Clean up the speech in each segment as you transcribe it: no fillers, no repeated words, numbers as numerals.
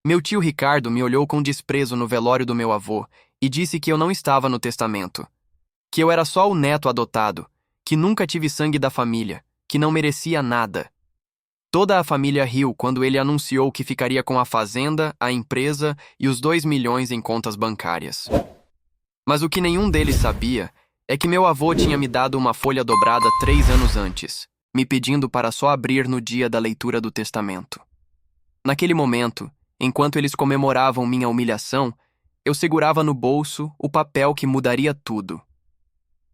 Meu tio Ricardo me olhou com desprezo no velório do meu avô e disse que eu não estava no testamento, que eu era só o neto adotado, que nunca tive sangue da família, que não merecia nada. Toda a família riu quando ele anunciou que ficaria com a fazenda, a empresa e os 2 milhões em contas bancárias. Mas o que nenhum deles sabia é que meu avô tinha me dado uma folha dobrada 3 anos antes, me pedindo para só abrir no dia da leitura do testamento. Naquele momento, enquanto eles comemoravam minha humilhação, eu segurava no bolso o papel que mudaria tudo.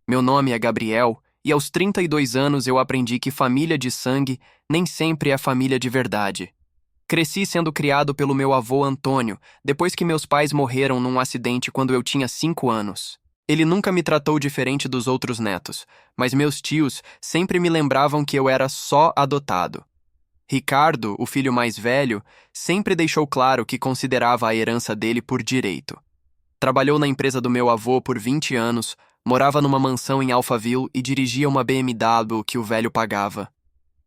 Meu nome é Gabriel, e aos 32 anos eu aprendi que família de sangue nem sempre é família de verdade. Cresci sendo criado pelo meu avô Antônio, depois que meus pais morreram num acidente quando eu tinha 5 anos. Ele nunca me tratou diferente dos outros netos, mas meus tios sempre me lembravam que eu era só adotado. Ricardo, o filho mais velho, sempre deixou claro que considerava a herança dele por direito. Trabalhou na empresa do meu avô por 20 anos, morava numa mansão em Alphaville e dirigia uma BMW que o velho pagava.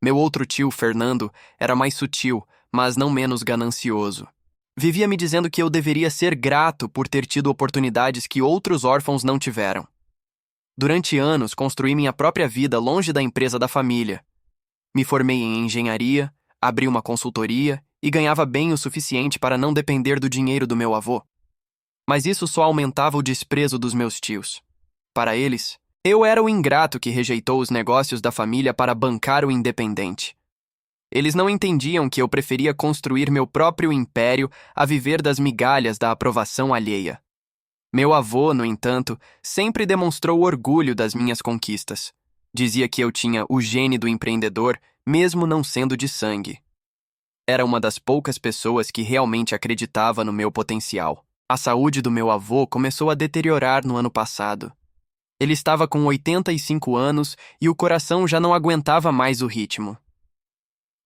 Meu outro tio, Fernando, era mais sutil, mas não menos ganancioso. Vivia me dizendo que eu deveria ser grato por ter tido oportunidades que outros órfãos não tiveram. Durante anos, construí minha própria vida longe da empresa da família. Me formei em engenharia, abri uma consultoria e ganhava bem o suficiente para não depender do dinheiro do meu avô. Mas isso só aumentava o desprezo dos meus tios. Para eles, eu era o ingrato que rejeitou os negócios da família para bancar o independente. Eles não entendiam que eu preferia construir meu próprio império a viver das migalhas da aprovação alheia. Meu avô, no entanto, sempre demonstrou orgulho das minhas conquistas. Dizia que eu tinha o gene do empreendedor, mesmo não sendo de sangue. Era uma das poucas pessoas que realmente acreditava no meu potencial. A saúde do meu avô começou a deteriorar no ano passado. Ele estava com 85 anos e o coração já não aguentava mais o ritmo.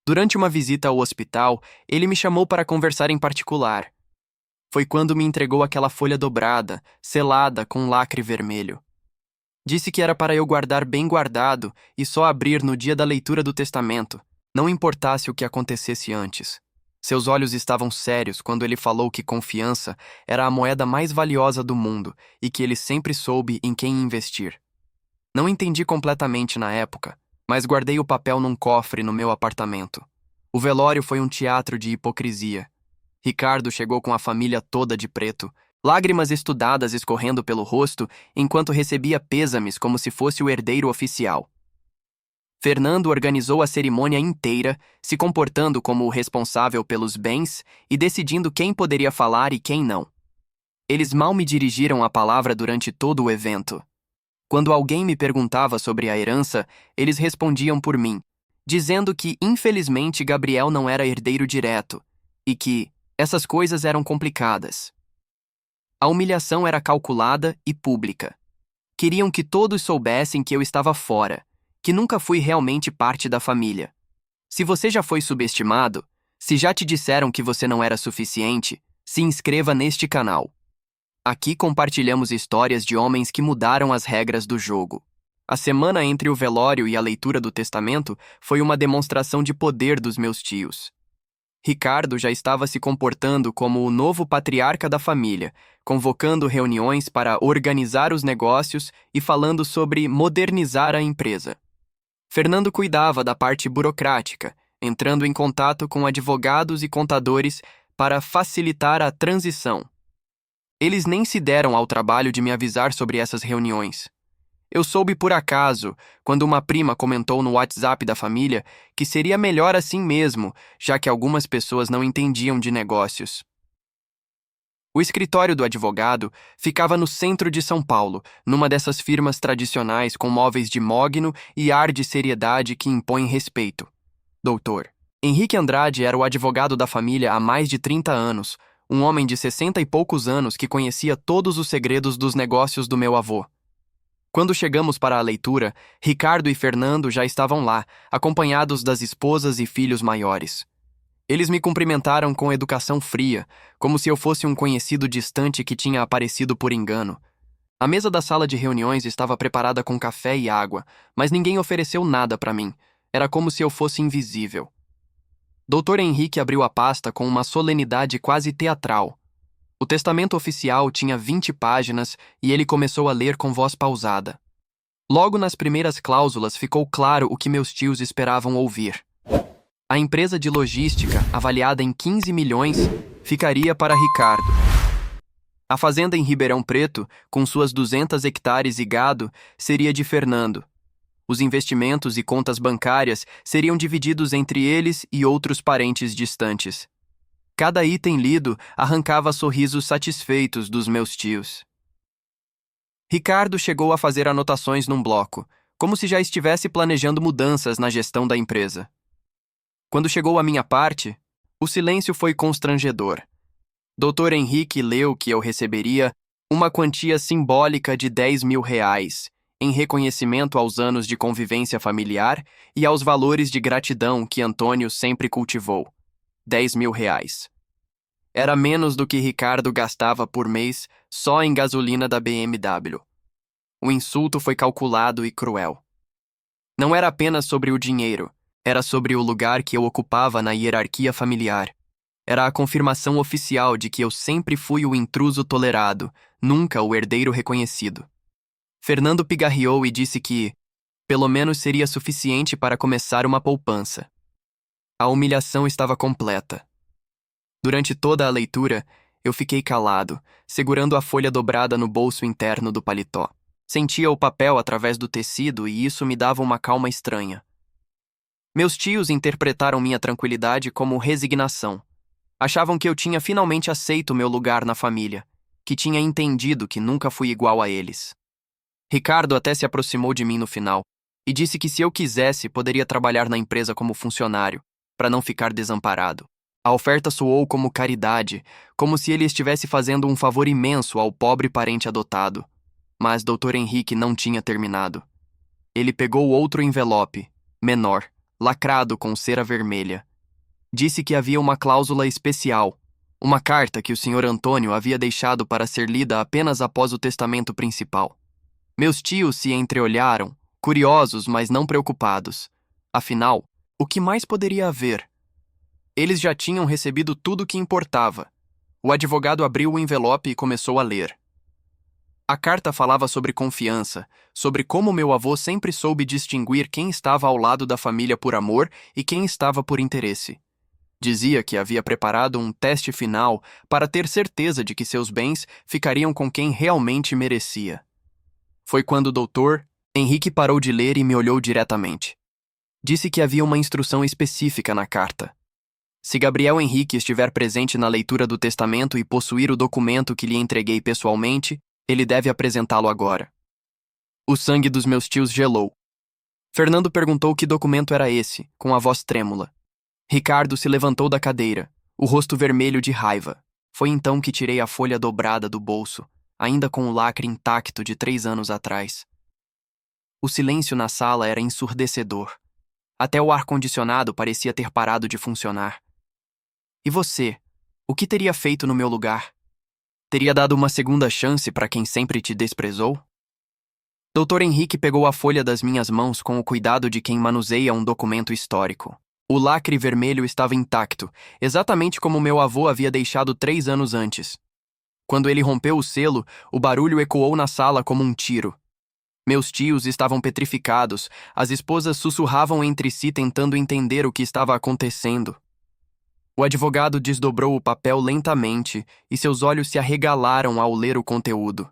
Durante uma visita ao hospital, ele me chamou para conversar em particular. Foi quando me entregou aquela folha dobrada, selada com lacre vermelho. Disse que era para eu guardar bem guardado e só abrir no dia da leitura do testamento, não importasse o que acontecesse antes. Seus olhos estavam sérios quando ele falou que confiança era a moeda mais valiosa do mundo e que ele sempre soube em quem investir. Não entendi completamente na época, mas guardei o papel num cofre no meu apartamento. O velório foi um teatro de hipocrisia. Ricardo chegou com a família toda de preto, lágrimas estudadas escorrendo pelo rosto enquanto recebia pêsames como se fosse o herdeiro oficial. Fernando organizou a cerimônia inteira, se comportando como o responsável pelos bens e decidindo quem poderia falar e quem não. Eles mal me dirigiram a palavra durante todo o evento. Quando alguém me perguntava sobre a herança, eles respondiam por mim, dizendo que, infelizmente, Gabriel não era herdeiro direto e que essas coisas eram complicadas. A humilhação era calculada e pública. Queriam que todos soubessem que eu estava fora, que nunca fui realmente parte da família. Se você já foi subestimado, se já te disseram que você não era suficiente, se inscreva neste canal. Aqui compartilhamos histórias de homens que mudaram as regras do jogo. A semana entre o velório e a leitura do testamento foi uma demonstração de poder dos meus tios. Ricardo já estava se comportando como o novo patriarca da família, convocando reuniões para organizar os negócios e falando sobre modernizar a empresa. Fernando cuidava da parte burocrática, entrando em contato com advogados e contadores para facilitar a transição. Eles nem se deram ao trabalho de me avisar sobre essas reuniões. Eu soube por acaso, quando uma prima comentou no WhatsApp da família que seria melhor assim mesmo, já que algumas pessoas não entendiam de negócios. O escritório do advogado ficava no centro de São Paulo, numa dessas firmas tradicionais com móveis de mogno e ar de seriedade que impõe respeito. Doutor Henrique Andrade era o advogado da família há mais de 30 anos, um homem de 60 e poucos anos que conhecia todos os segredos dos negócios do meu avô. Quando chegamos para a leitura, Ricardo e Fernando já estavam lá, acompanhados das esposas e filhos maiores. Eles me cumprimentaram com educação fria, como se eu fosse um conhecido distante que tinha aparecido por engano. A mesa da sala de reuniões estava preparada com café e água, mas ninguém ofereceu nada para mim. Era como se eu fosse invisível. Dr. Henrique abriu a pasta com uma solenidade quase teatral. O testamento oficial tinha 20 páginas e ele começou a ler com voz pausada. Logo nas primeiras cláusulas ficou claro o que meus tios esperavam ouvir. A empresa de logística, avaliada em 15 milhões, ficaria para Ricardo. A fazenda em Ribeirão Preto, com suas 200 hectares e gado, seria de Fernando. Os investimentos e contas bancárias seriam divididos entre eles e outros parentes distantes. Cada item lido arrancava sorrisos satisfeitos dos meus tios. Ricardo chegou a fazer anotações num bloco, como se já estivesse planejando mudanças na gestão da empresa. Quando chegou a minha parte, o silêncio foi constrangedor. Dr. Henrique leu que eu receberia uma quantia simbólica de R$ 10.000, em reconhecimento aos anos de convivência familiar e aos valores de gratidão que Antônio sempre cultivou. R$ 10.000. Era menos do que Ricardo gastava por mês só em gasolina da BMW. O insulto foi calculado e cruel. Não era apenas sobre o dinheiro, era sobre o lugar que eu ocupava na hierarquia familiar. Era a confirmação oficial de que eu sempre fui o intruso tolerado, nunca o herdeiro reconhecido. Fernando pigarreou e disse que, pelo menos, seria suficiente para começar uma poupança. A humilhação estava completa. Durante toda a leitura, eu fiquei calado, segurando a folha dobrada no bolso interno do paletó. Sentia o papel através do tecido e isso me dava uma calma estranha. Meus tios interpretaram minha tranquilidade como resignação. Achavam que eu tinha finalmente aceito meu lugar na família, que tinha entendido que nunca fui igual a eles. Ricardo até se aproximou de mim no final e disse que se eu quisesse, poderia trabalhar na empresa como funcionário, para não ficar desamparado. A oferta soou como caridade, como se ele estivesse fazendo um favor imenso ao pobre parente adotado. Mas Dr. Henrique não tinha terminado. Ele pegou outro envelope, menor, lacrado com cera vermelha. Disse que havia uma cláusula especial, uma carta que o Sr. Antônio havia deixado para ser lida apenas após o testamento principal. Meus tios se entreolharam, curiosos, mas não preocupados. Afinal, o que mais poderia haver? Eles já tinham recebido tudo o que importava. O advogado abriu o envelope e começou a ler. A carta falava sobre confiança, sobre como meu avô sempre soube distinguir quem estava ao lado da família por amor e quem estava por interesse. Dizia que havia preparado um teste final para ter certeza de que seus bens ficariam com quem realmente merecia. Foi quando o Dr. Henrique parou de ler e me olhou diretamente. Disse que havia uma instrução específica na carta. Se Gabriel Henrique estiver presente na leitura do testamento e possuir o documento que lhe entreguei pessoalmente, ele deve apresentá-lo agora. O sangue dos meus tios gelou. Fernando perguntou que documento era esse, com a voz trêmula. Ricardo se levantou da cadeira, o rosto vermelho de raiva. Foi então que tirei a folha dobrada do bolso, ainda com o lacre intacto de 3 anos atrás. O silêncio na sala era ensurdecedor. Até o ar-condicionado parecia ter parado de funcionar. E você? O que teria feito no meu lugar? Teria dado uma segunda chance para quem sempre te desprezou? Dr. Henrique pegou a folha das minhas mãos com o cuidado de quem manuseia um documento histórico. O lacre vermelho estava intacto, exatamente como meu avô havia deixado 3 anos antes. Quando ele rompeu o selo, o barulho ecoou na sala como um tiro. Meus tios estavam petrificados, as esposas sussurravam entre si tentando entender o que estava acontecendo. O advogado desdobrou o papel lentamente e seus olhos se arregalaram ao ler o conteúdo.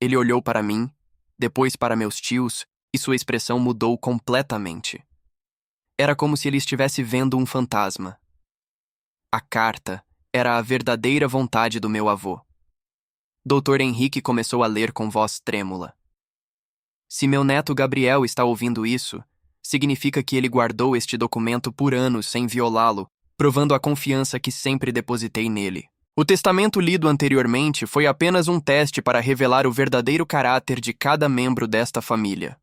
Ele olhou para mim, depois para meus tios, e sua expressão mudou completamente. Era como se ele estivesse vendo um fantasma. A carta era a verdadeira vontade do meu avô. Dr. Henrique começou a ler com voz trêmula. Se meu neto Gabriel está ouvindo isso, significa que ele guardou este documento por anos sem violá-lo, provando a confiança que sempre depositei nele. O testamento lido anteriormente foi apenas um teste para revelar o verdadeiro caráter de cada membro desta família.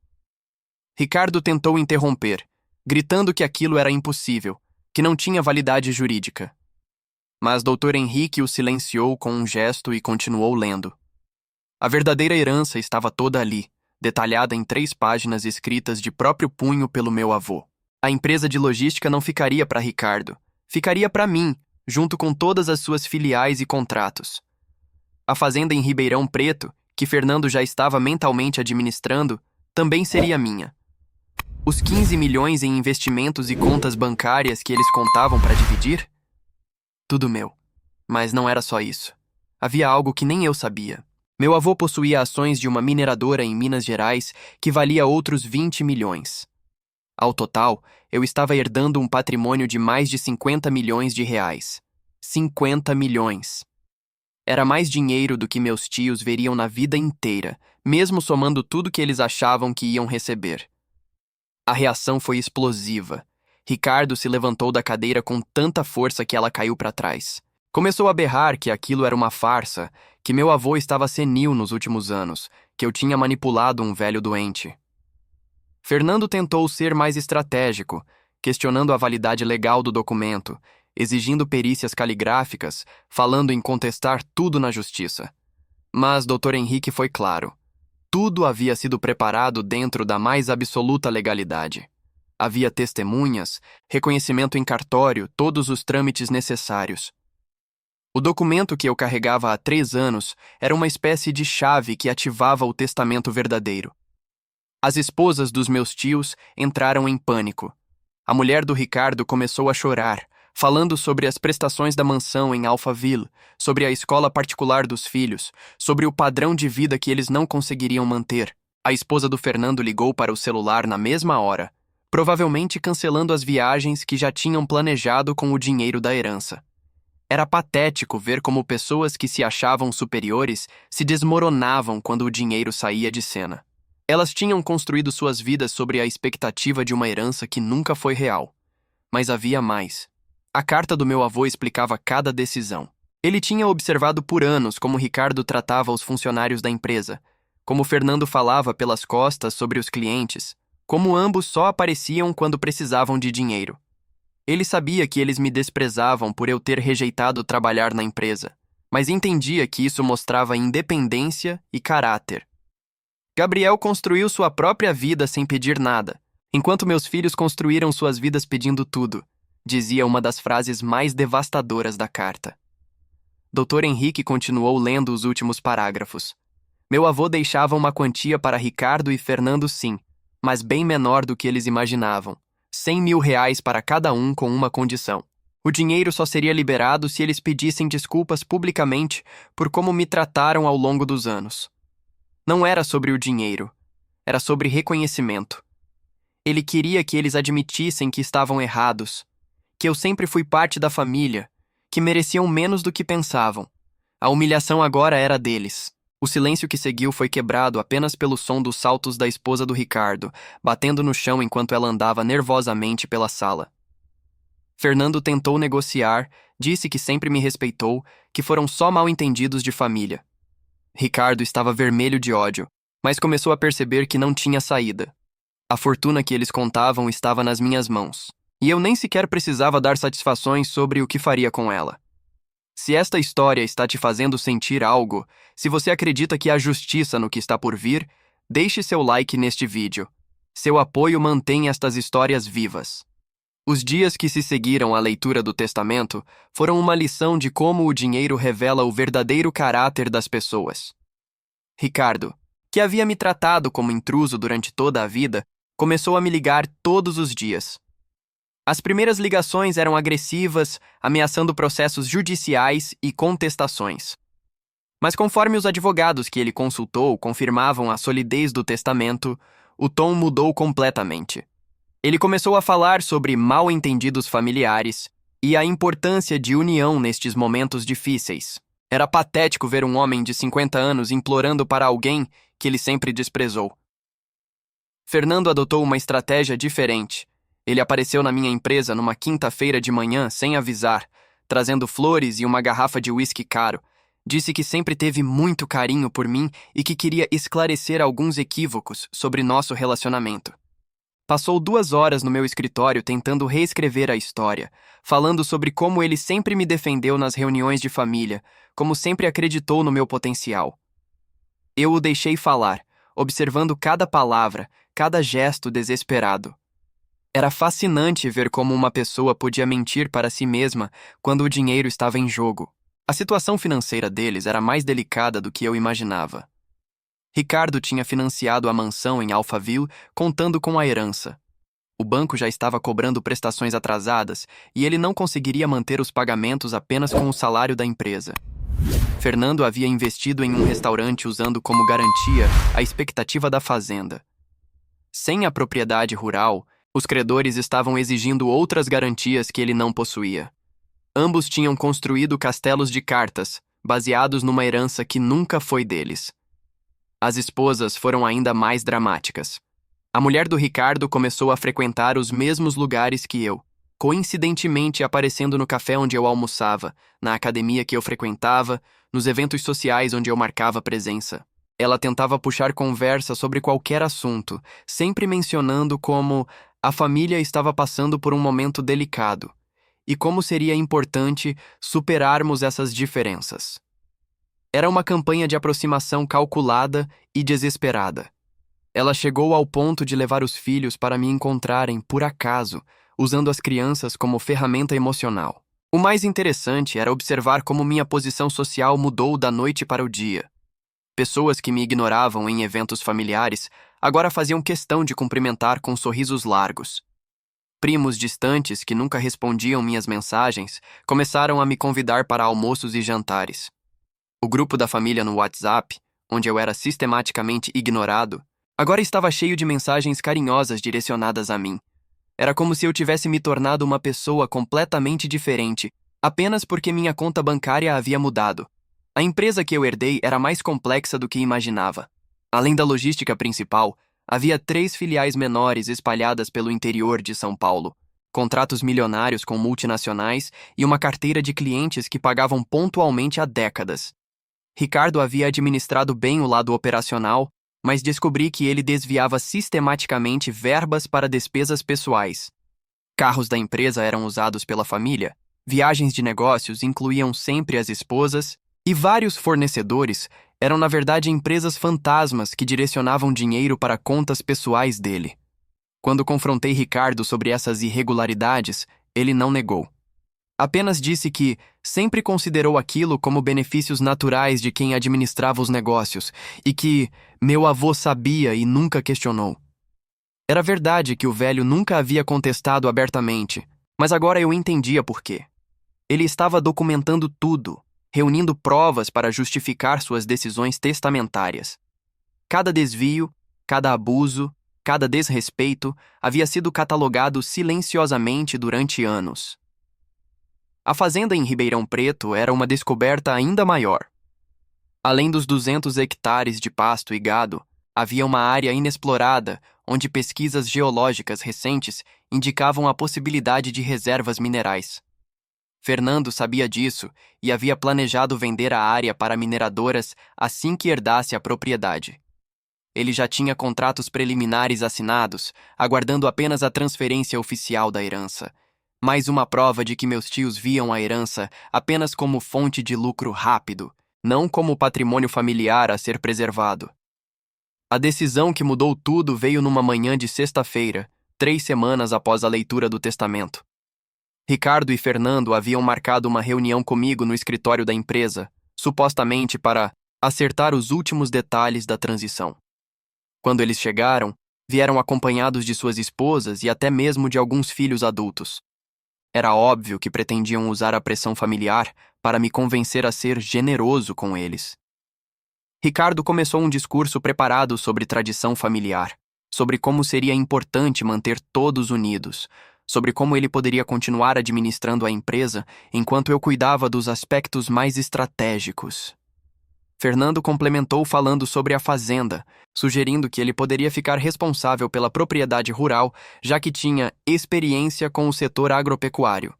Ricardo tentou interromper, gritando que aquilo era impossível, que não tinha validade jurídica. Mas Dr. Henrique o silenciou com um gesto e continuou lendo. A verdadeira herança estava toda ali, detalhada em 3 páginas escritas de próprio punho pelo meu avô. A empresa de logística não ficaria para Ricardo, ficaria para mim, junto com todas as suas filiais e contratos. A fazenda em Ribeirão Preto, que Fernando já estava mentalmente administrando, também seria minha. Os 15 milhões em investimentos e contas bancárias que eles contavam para dividir? Tudo meu. Mas não era só isso. Havia algo que nem eu sabia. Meu avô possuía ações de uma mineradora em Minas Gerais que valia outros 20 milhões. Ao total, eu estava herdando um patrimônio de mais de 50 milhões de reais. 50 milhões. Era mais dinheiro do que meus tios veriam na vida inteira, mesmo somando tudo que eles achavam que iam receber. A reação foi explosiva. Ricardo se levantou da cadeira com tanta força que ela caiu para trás. Começou a berrar que aquilo era uma farsa, que meu avô estava senil nos últimos anos, que eu tinha manipulado um velho doente. Fernando tentou ser mais estratégico, questionando a validade legal do documento, exigindo perícias caligráficas, falando em contestar tudo na justiça. Mas Dr. Henrique foi claro. Tudo havia sido preparado dentro da mais absoluta legalidade. Havia testemunhas, reconhecimento em cartório, todos os trâmites necessários. O documento que eu carregava há 3 anos era uma espécie de chave que ativava o testamento verdadeiro. As esposas dos meus tios entraram em pânico. A mulher do Ricardo começou a chorar, falando sobre as prestações da mansão em Alphaville, sobre a escola particular dos filhos, sobre o padrão de vida que eles não conseguiriam manter. A esposa do Fernando ligou para o celular na mesma hora, provavelmente cancelando as viagens que já tinham planejado com o dinheiro da herança. Era patético ver como pessoas que se achavam superiores se desmoronavam quando o dinheiro saía de cena. Elas tinham construído suas vidas sobre a expectativa de uma herança que nunca foi real. Mas havia mais. A carta do meu avô explicava cada decisão. Ele tinha observado por anos como Ricardo tratava os funcionários da empresa, como Fernando falava pelas costas sobre os clientes, como ambos só apareciam quando precisavam de dinheiro. Ele sabia que eles me desprezavam por eu ter rejeitado trabalhar na empresa, mas entendia que isso mostrava independência e caráter. Gabriel construiu sua própria vida sem pedir nada, enquanto meus filhos construíram suas vidas pedindo tudo, dizia uma das frases mais devastadoras da carta. Dr. Henrique continuou lendo os últimos parágrafos. Meu avô deixava uma quantia para Ricardo e Fernando, sim, mas bem menor do que eles imaginavam. 100 mil reais para cada um com uma condição. O dinheiro só seria liberado se eles pedissem desculpas publicamente por como me trataram ao longo dos anos. Não era sobre o dinheiro, era sobre reconhecimento. Ele queria que eles admitissem que estavam errados, que eu sempre fui parte da família, que mereciam menos do que pensavam. A humilhação agora era deles. O silêncio que seguiu foi quebrado apenas pelo som dos saltos da esposa do Ricardo, batendo no chão enquanto ela andava nervosamente pela sala. Fernando tentou negociar, disse que sempre me respeitou, que foram só mal-entendidos de família. Ricardo estava vermelho de ódio, mas começou a perceber que não tinha saída. A fortuna que eles contavam estava nas minhas mãos, e eu nem sequer precisava dar satisfações sobre o que faria com ela. Se esta história está te fazendo sentir algo, se você acredita que há justiça no que está por vir, deixe seu like neste vídeo. Seu apoio mantém estas histórias vivas. Os dias que se seguiram à leitura do testamento foram uma lição de como o dinheiro revela o verdadeiro caráter das pessoas. Ricardo, que havia me tratado como intruso durante toda a vida, começou a me ligar todos os dias. As primeiras ligações eram agressivas, ameaçando processos judiciais e contestações. Mas conforme os advogados que ele consultou confirmavam a solidez do testamento, o tom mudou completamente. Ele começou a falar sobre mal-entendidos familiares e a importância de união nestes momentos difíceis. Era patético ver um homem de 50 anos implorando para alguém que ele sempre desprezou. Fernando adotou uma estratégia diferente. Ele apareceu na minha empresa numa quinta-feira de manhã sem avisar, trazendo flores e uma garrafa de uísque caro. Disse que sempre teve muito carinho por mim e que queria esclarecer alguns equívocos sobre nosso relacionamento. Passou 2 horas no meu escritório tentando reescrever a história, falando sobre como ele sempre me defendeu nas reuniões de família, como sempre acreditou no meu potencial. Eu o deixei falar, observando cada palavra, cada gesto desesperado. Era fascinante ver como uma pessoa podia mentir para si mesma quando o dinheiro estava em jogo. A situação financeira deles era mais delicada do que eu imaginava. Ricardo tinha financiado a mansão em Alphaville contando com a herança. O banco já estava cobrando prestações atrasadas e ele não conseguiria manter os pagamentos apenas com o salário da empresa. Fernando havia investido em um restaurante usando como garantia a expectativa da fazenda. Sem a propriedade rural, os credores estavam exigindo outras garantias que ele não possuía. Ambos tinham construído castelos de cartas, baseados numa herança que nunca foi deles. As esposas foram ainda mais dramáticas. A mulher do Ricardo começou a frequentar os mesmos lugares que eu, coincidentemente aparecendo no café onde eu almoçava, na academia que eu frequentava, nos eventos sociais onde eu marcava presença. Ela tentava puxar conversa sobre qualquer assunto, sempre mencionando como a família estava passando por um momento delicado e como seria importante superarmos essas diferenças. Era uma campanha de aproximação calculada e desesperada. Ela chegou ao ponto de levar os filhos para me encontrarem, por acaso, usando as crianças como ferramenta emocional. O mais interessante era observar como minha posição social mudou da noite para o dia. Pessoas que me ignoravam em eventos familiares agora faziam questão de cumprimentar com sorrisos largos. Primos distantes que nunca respondiam minhas mensagens começaram a me convidar para almoços e jantares. O grupo da família no WhatsApp, onde eu era sistematicamente ignorado, agora estava cheio de mensagens carinhosas direcionadas a mim. Era como se eu tivesse me tornado uma pessoa completamente diferente, apenas porque minha conta bancária havia mudado. A empresa que eu herdei era mais complexa do que imaginava. Além da logística principal, havia 3 filiais menores espalhadas pelo interior de São Paulo, contratos milionários com multinacionais e uma carteira de clientes que pagavam pontualmente há décadas. Ricardo havia administrado bem o lado operacional, mas descobri que ele desviava sistematicamente verbas para despesas pessoais. Carros da empresa eram usados pela família, viagens de negócios incluíam sempre as esposas, e vários fornecedores eram na verdade empresas fantasmas que direcionavam dinheiro para contas pessoais dele. Quando confrontei Ricardo sobre essas irregularidades, ele não negou. Apenas disse que sempre considerou aquilo como benefícios naturais de quem administrava os negócios e que meu avô sabia e nunca questionou. Era verdade que o velho nunca havia contestado abertamente, mas agora eu entendia por quê. Ele estava documentando tudo, reunindo provas para justificar suas decisões testamentárias. Cada desvio, cada abuso, cada desrespeito havia sido catalogado silenciosamente durante anos. A fazenda em Ribeirão Preto era uma descoberta ainda maior. Além dos 200 hectares de pasto e gado, havia uma área inexplorada onde pesquisas geológicas recentes indicavam a possibilidade de reservas minerais. Fernando sabia disso e havia planejado vender a área para mineradoras assim que herdasse a propriedade. Ele já tinha contratos preliminares assinados, aguardando apenas a transferência oficial da herança. Mais uma prova de que meus tios viam a herança apenas como fonte de lucro rápido, não como patrimônio familiar a ser preservado. A decisão que mudou tudo veio numa manhã de sexta-feira, 3 semanas após a leitura do testamento. Ricardo e Fernando haviam marcado uma reunião comigo no escritório da empresa, supostamente para acertar os últimos detalhes da transição. Quando eles chegaram, vieram acompanhados de suas esposas e até mesmo de alguns filhos adultos. Era óbvio que pretendiam usar a pressão familiar para me convencer a ser generoso com eles. Ricardo começou um discurso preparado sobre tradição familiar, sobre como seria importante manter todos unidos, sobre como ele poderia continuar administrando a empresa enquanto eu cuidava dos aspectos mais estratégicos. Fernando complementou falando sobre a fazenda, sugerindo que ele poderia ficar responsável pela propriedade rural, já que tinha experiência com o setor agropecuário.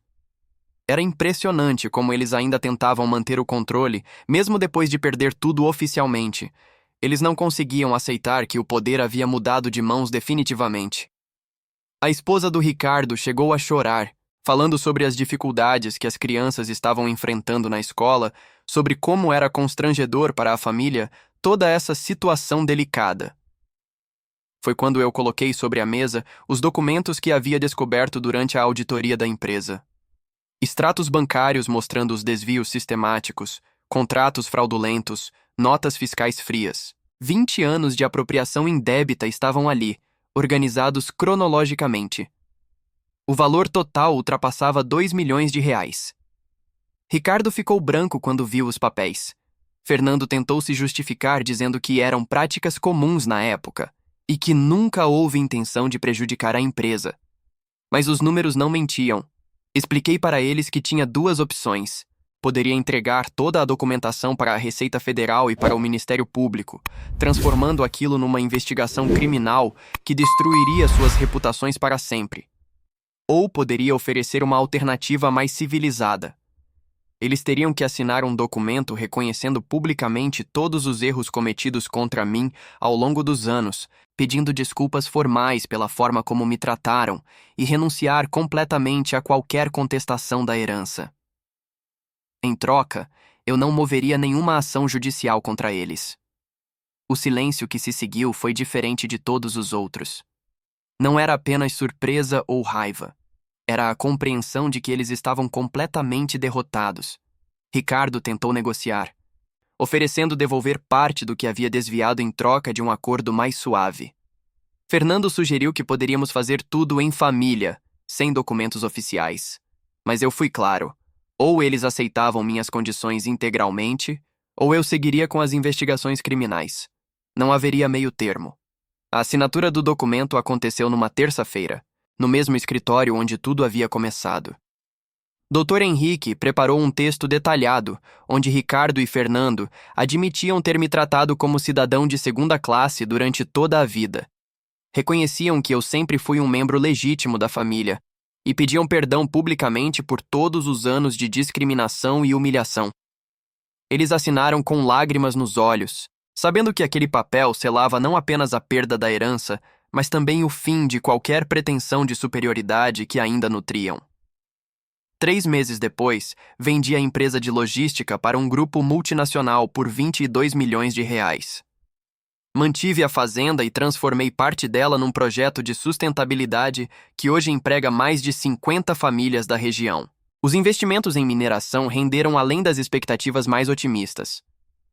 Era impressionante como eles ainda tentavam manter o controle, mesmo depois de perder tudo oficialmente. Eles não conseguiam aceitar que o poder havia mudado de mãos definitivamente. A esposa do Ricardo chegou a chorar, falando sobre as dificuldades que as crianças estavam enfrentando na escola, sobre como era constrangedor para a família toda essa situação delicada. foi quando eu coloquei sobre a mesa os documentos que havia descoberto durante a auditoria da empresa. Extratos bancários mostrando os desvios sistemáticos, contratos fraudulentos, notas fiscais frias. 20 anos de apropriação indébita estavam ali, organizados cronologicamente. O valor total ultrapassava 2 milhões de reais. Ricardo ficou branco quando viu os papéis. Fernando tentou se justificar dizendo que eram práticas comuns na época e que nunca houve intenção de prejudicar a empresa. Mas os números não mentiam. Expliquei para eles que tinha duas opções. Poderia entregar toda a documentação para a Receita Federal e para o Ministério Público, transformando aquilo numa investigação criminal que destruiria suas reputações para sempre. Ou poderia oferecer uma alternativa mais civilizada. Eles teriam que assinar um documento reconhecendo publicamente todos os erros cometidos contra mim ao longo dos anos, pedindo desculpas formais pela forma como me trataram e renunciar completamente a qualquer contestação da herança. Em troca, eu não moveria nenhuma ação judicial contra eles. O silêncio que se seguiu foi diferente de todos os outros. Não era apenas surpresa ou raiva. Era a compreensão de que eles estavam completamente derrotados. Ricardo tentou negociar, oferecendo devolver parte do que havia desviado em troca de um acordo mais suave. Fernando sugeriu que poderíamos fazer tudo em família, sem documentos oficiais. Mas eu fui claro. Ou eles aceitavam minhas condições integralmente, ou eu seguiria com as investigações criminais. Não haveria meio termo. A assinatura do documento aconteceu numa terça-feira, no mesmo escritório onde tudo havia começado. Dr. Henrique preparou um texto detalhado, onde Ricardo e Fernando admitiam ter me tratado como cidadão de segunda classe durante toda a vida. Reconheciam que eu sempre fui um membro legítimo da família, e pediam perdão publicamente por todos os anos de discriminação e humilhação. Eles assinaram com lágrimas nos olhos, sabendo que aquele papel selava não apenas a perda da herança, mas também o fim de qualquer pretensão de superioridade que ainda nutriam. 3 meses depois, vendi a empresa de logística para um grupo multinacional por 22 milhões de reais. Mantive a fazenda e transformei parte dela num projeto de sustentabilidade que hoje emprega mais de 50 famílias da região. Os investimentos em mineração renderam além das expectativas mais otimistas.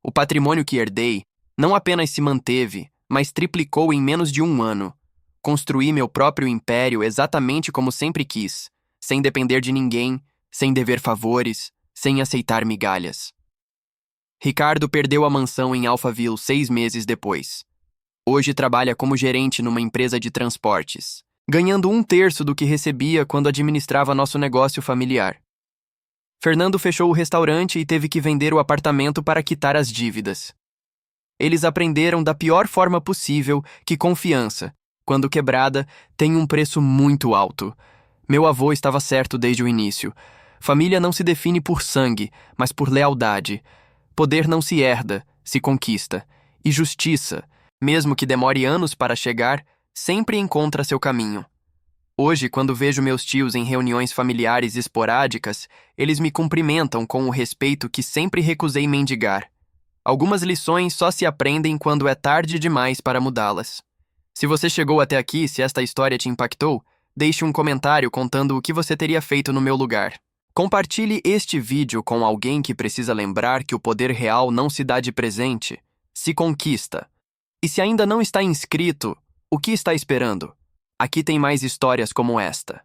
O patrimônio que herdei não apenas se manteve, mas triplicou em menos de um ano. Construí meu próprio império exatamente como sempre quis, sem depender de ninguém, sem dever favores, sem aceitar migalhas. Ricardo perdeu a mansão em Alphaville 6 meses depois. Hoje trabalha como gerente numa empresa de transportes, ganhando 1/3 do que recebia quando administrava nosso negócio familiar. Fernando fechou o restaurante e teve que vender o apartamento para quitar as dívidas. Eles aprenderam da pior forma possível que confiança, quando quebrada, tem um preço muito alto. Meu avô estava certo desde o início. Família não se define por sangue, mas por lealdade. Poder não se herda, se conquista. E justiça, mesmo que demore anos para chegar, sempre encontra seu caminho. Hoje, quando vejo meus tios em reuniões familiares esporádicas, eles me cumprimentam com o respeito que sempre recusei mendigar. Algumas lições só se aprendem quando é tarde demais para mudá-las. Se você chegou até aqui e se esta história te impactou, deixe um comentário contando o que você teria feito no meu lugar. Compartilhe este vídeo com alguém que precisa lembrar que o poder real não se dá de presente, se conquista. E se ainda não está inscrito, o que está esperando? Aqui tem mais histórias como esta.